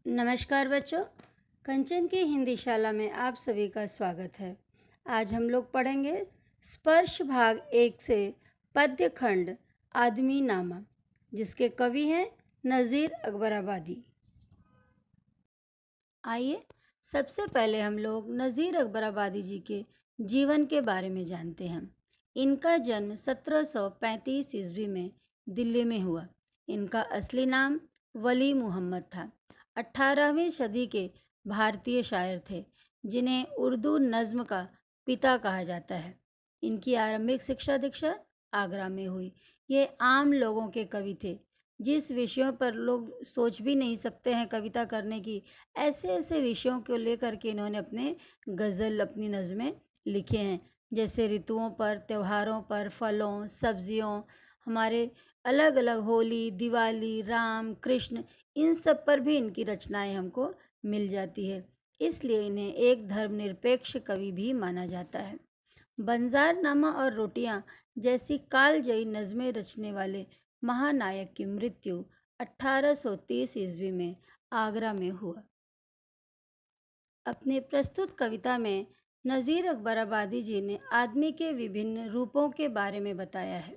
नमस्कार बच्चों, कंचन की हिंदी शाला में आप सभी का स्वागत है। आज हम लोग पढ़ेंगे स्पर्श भाग 1 से पद्य खंड आदमी नामा, जिसके कवि हैं नज़ीर अकबराबादी। आइए सबसे पहले हम लोग नज़ीर अकबराबादी जी के जीवन के बारे में जानते हैं। इनका जन्म 1735 ईस्वी में दिल्ली में हुआ। इनका असली नाम वली मोहम्मद था। 18वीं सदी के भारतीय शायर थे, जिन्हें उर्दू नज्म का पिता कहा जाता है। इनकी आरंभिक शिक्षा दीक्षा आगरा में हुई। ये आम लोगों के कवि थे, जिस विषयों पर लोग सोच भी नहीं सकते हैं कविता करने की, ऐसे ऐसे विषयों को लेकर के इन्होंने अपने गज़ल, अपनी नज़में लिखे हैं। जैसे ऋतुओं पर, त्योहारों पर, फलों, सब्जियों, हमारे अलग अलग होली, दिवाली, राम, कृष्ण, इन सब पर भी इनकी रचनाएं हमको मिल जाती है। इसलिए इन्हें एक धर्मनिरपेक्ष कवि भी माना जाता है। बंजारनामा और रोटियां जैसी कालजयी नज़में रचने वाले महानायक की मृत्यु 1830 ईस्वी में आगरा में हुआ। अपने प्रस्तुत कविता में नज़ीर अकबराबादी जी ने आदमी के विभिन्न रूपों के बारे में बताया है।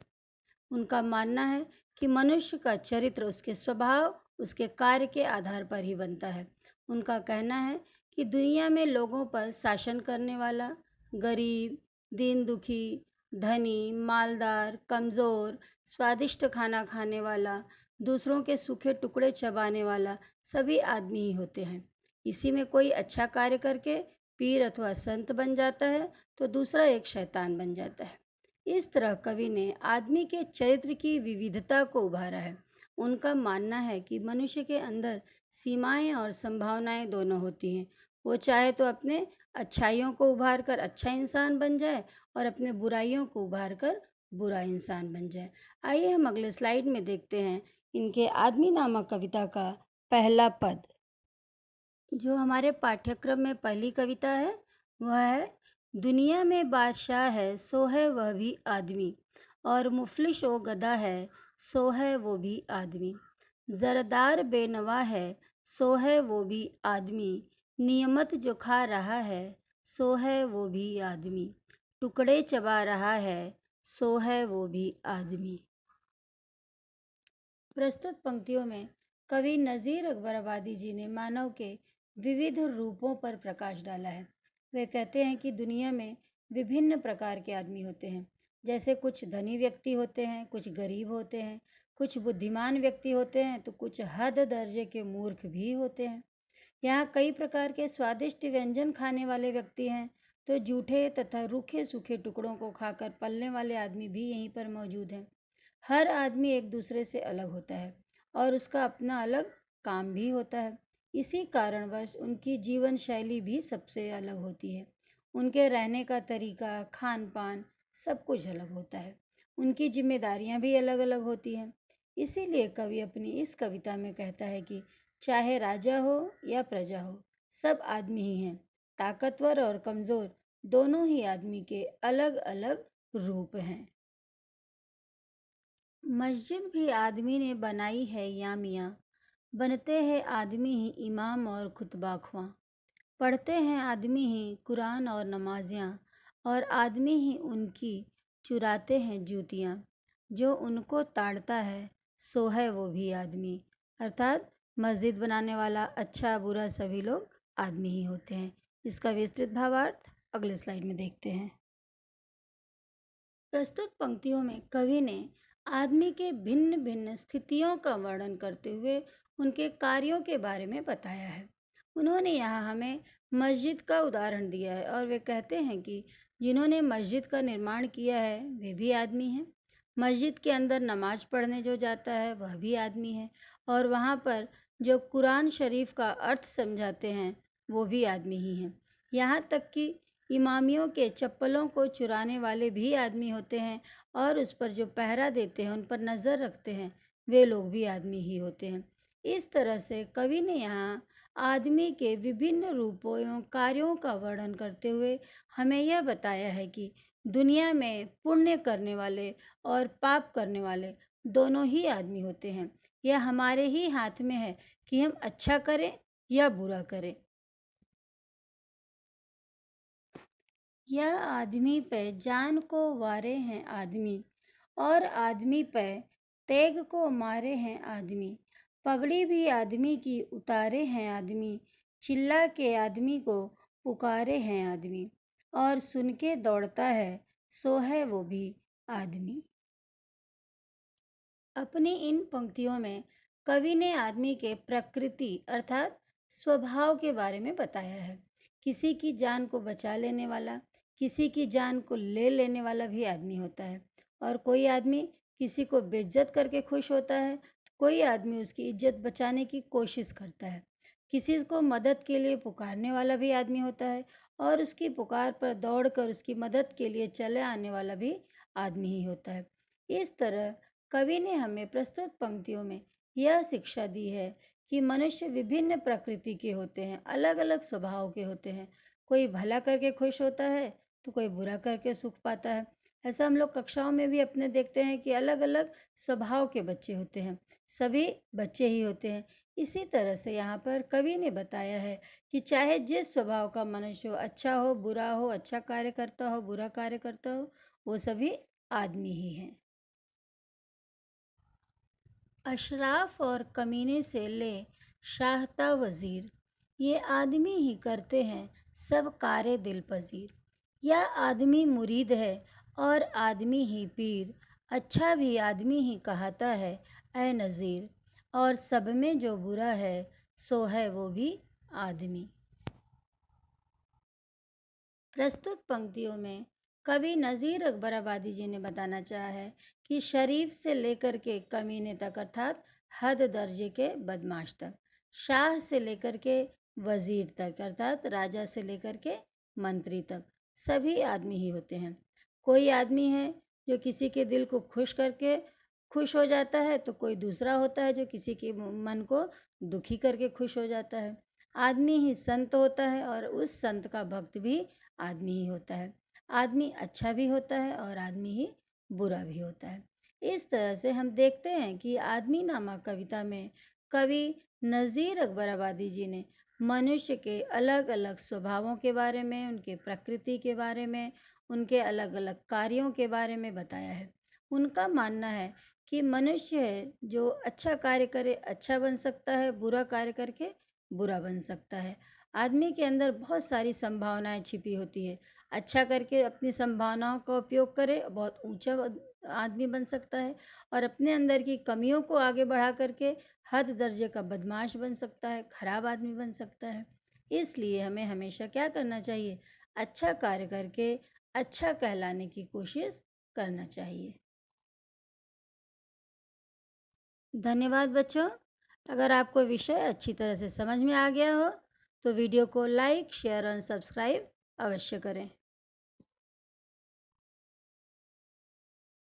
उनका मानना है कि मनुष्य का चरित्र उसके स्वभाव, उसके कार्य के आधार पर ही बनता है। उनका कहना है कि दुनिया में लोगों पर शासन करने वाला, गरीब, दीन दुखी, धनी, मालदार, कमज़ोर, स्वादिष्ट खाना खाने वाला, दूसरों के सूखे टुकड़े चबाने वाला, सभी आदमी ही होते हैं। इसी में कोई अच्छा कार्य करके पीर अथवा संत बन जाता है, तो दूसरा एक शैतान बन जाता है। इस तरह कवि ने आदमी के चरित्र की विविधता को उभारा है। उनका मानना है कि मनुष्य के अंदर सीमाएं और संभावनाएं दोनों होती हैं। वो चाहे तो अपने अच्छाइयों को उभार कर अच्छा इंसान बन जाए और अपने बुराइयों को उभार कर बुरा इंसान बन जाए। आइए हम अगले स्लाइड में देखते हैं इनके आदमी नामा कविता का पहला पद। जो हमारे पाठ्यक्रम में पहली कविता है वह है, दुनिया में बादशाह है सो है वह भी आदमी, और मुफलिस ओ गधा है सो है वो भी आदमी, जरदार बेनवा है सो है वो भी आदमी, नियमत जो खा रहा है सो है वो भी आदमी, टुकड़े चबा रहा है सो है वो भी आदमी। प्रस्तुत पंक्तियों में कवि नज़ीर अकबराबादी जी ने मानव के विविध रूपों पर प्रकाश डाला है। वे कहते हैं कि दुनिया में विभिन्न प्रकार के आदमी होते हैं। जैसे कुछ धनी व्यक्ति होते हैं, कुछ गरीब होते हैं, कुछ बुद्धिमान व्यक्ति होते हैं, तो कुछ हद दर्जे के मूर्ख भी होते हैं। यहाँ कई प्रकार के स्वादिष्ट व्यंजन खाने वाले व्यक्ति हैं, तो जूठे तथा रूखे सूखे टुकड़ों को खाकर पलने वाले आदमी भी यहीं पर मौजूद हैं। हर आदमी एक दूसरे से अलग होता है और उसका अपना अलग काम भी होता है। इसी कारणवश उनकी जीवन शैली भी सबसे अलग होती है। उनके रहने का तरीका, खान पान, सब कुछ अलग होता है। उनकी जिम्मेदारियां भी अलग अलग होती हैं। इसीलिए कवि अपनी इस कविता में कहता है कि चाहे राजा हो या प्रजा हो, सब आदमी ही हैं। ताकतवर और कमजोर दोनों ही आदमी के अलग अलग रूप हैं। मस्जिद भी आदमी ने बनाई है या मियाँ, बनते हैं आदमी ही इमाम और खुतबा ख्वां, पढ़ते हैं आदमी ही कुरान और नमाजियाँ, और आदमी ही उनकी चुराते हैं जूतियाँ, जो उनको ताड़ता है सो है वो भी आदमी। अर्थात मस्जिद बनाने वाला, अच्छा बुरा सभी लोग आदमी ही होते हैं। इसका विस्तृत भावार्थ अगले स्लाइड में देखते हैं। प्रस्तुत पंक्तियों में कवि ने आदमी के भिन्न भिन्न स्थितियों का वर्णन करते हुए उनके कार्यों के बारे में बताया है। उन्होंने यहाँ हमें मस्जिद का उदाहरण दिया है और वे कहते हैं कि जिन्होंने मस्जिद का निर्माण किया है वे भी आदमी हैं। मस्जिद के अंदर नमाज पढ़ने जो जाता है वह भी आदमी है, और वहाँ पर जो कुरान शरीफ का अर्थ समझाते हैं वो भी आदमी ही हैं। यहाँ तक कि इमामियों के चप्पलों को चुराने वाले भी आदमी होते हैं, और उस पर जो पहरा देते हैं, उन पर नज़र रखते हैं, वे लोग भी आदमी ही होते हैं। इस तरह से कवि ने यहाँ आदमी के विभिन्न रूपों एवं कार्यों का वर्णन करते हुए हमें यह बताया है कि दुनिया में पुण्य करने वाले और पाप करने वाले दोनों ही आदमी होते हैं। यह हमारे ही हाथ में है कि हम अच्छा करें या बुरा करे। यह आदमी पे जान को वारे हैं आदमी, और आदमी पे तेग को मारे हैं आदमी। पगड़ी भी आदमी की उतारे हैं आदमी, चिल्ला के आदमी को पुकारे हैं आदमी, और सुन के दौड़ता है सो है वो भी आदमी। अपनी इन पंक्तियों में कवि ने आदमी के प्रकृति अर्थात स्वभाव के बारे में बताया है। किसी की जान को बचा लेने वाला, किसी की जान को ले लेने वाला भी आदमी होता है। और कोई आदमी किसी को बेइज्जत करके खुश होता है, तो कोई आदमी उसकी इज्जत बचाने की कोशिश करता है। किसी को मदद के लिए पुकारने वाला भी आदमी होता है, और उसकी पुकार पर दौड़कर उसकी मदद के लिए चले आने वाला भी आदमी ही होता है। इस तरह कवि ने हमें प्रस्तुत पंक्तियों में यह शिक्षा दी है कि मनुष्य विभिन्न प्रकृति के होते हैं, अलग अलग स्वभाव के होते हैं। कोई भला करके खुश होता है तो कोई बुरा करके सुख पाता है। ऐसा हम लोग कक्षाओं में भी अपने देखते हैं कि अलग अलग स्वभाव के बच्चे होते हैं, सभी बच्चे ही होते हैं। इसी तरह से यहाँ पर कवि ने बताया है कि चाहे जिस स्वभाव का मनुष्य हो, अच्छा हो बुरा हो, अच्छा कार्य करता हो बुरा कार्य करता हो, वो सभी आदमी ही हैं। अशराफ और कमीने से ले शाहता वजीर, ये आदमी ही करते हैं सब कारे दिल पजीर। यह आदमी मुरीद है और आदमी ही पीर, अच्छा भी आदमी ही कहता है ए नज़ीर, और सब में जो बुरा है सो है वो भी आदमी। प्रस्तुत पंक्तियों में कवि नज़ीर अकबर आबादी जी ने बताना चाहा है कि शरीफ से लेकर के कमीने तक अर्थात हद दर्जे के बदमाश तक, शाह से लेकर के वजीर तक अर्थात राजा से लेकर के मंत्री तक, सभी आदमी ही होते हैं। कोई आदमी है जो किसी के दिल को खुश करके खुश हो जाता है, तो कोई दूसरा होता है जो किसी के मन को दुखी करके खुश हो जाता है। आदमी ही संत होता है और उस संत का भक्त भी आदमी ही होता है। आदमी अच्छा भी होता है और आदमी ही बुरा भी होता है। इस तरह से हम देखते हैं कि आदमी नामक कविता में कवि नज़ीर अकबर आबादी जी ने मनुष्य के अलग अलग स्वभावों के बारे में, उनके प्रकृति के बारे में, उनके अलग अलग कार्यों के बारे में बताया है। उनका मानना है कि मनुष्य है जो अच्छा कार्य करे अच्छा बन सकता है, बुरा कार्य करके बुरा बन सकता है। आदमी के अंदर बहुत सारी संभावनाएं छिपी होती है। अच्छा करके अपनी संभावनाओं का उपयोग करे बहुत ऊंचा आदमी बन सकता है, और अपने अंदर की कमियों को आगे बढ़ा करके हद दर्जे का बदमाश बन सकता है, खराब आदमी बन सकता है। इसलिए हमें हमेशा क्या करना चाहिए? अच्छा कार्य करके अच्छा कहलाने की कोशिश करना चाहिए। धन्यवाद बच्चों। अगर आपको विषय अच्छी तरह से समझ में आ गया हो तो वीडियो को लाइक, शेयर और सब्सक्राइब अवश्य करें।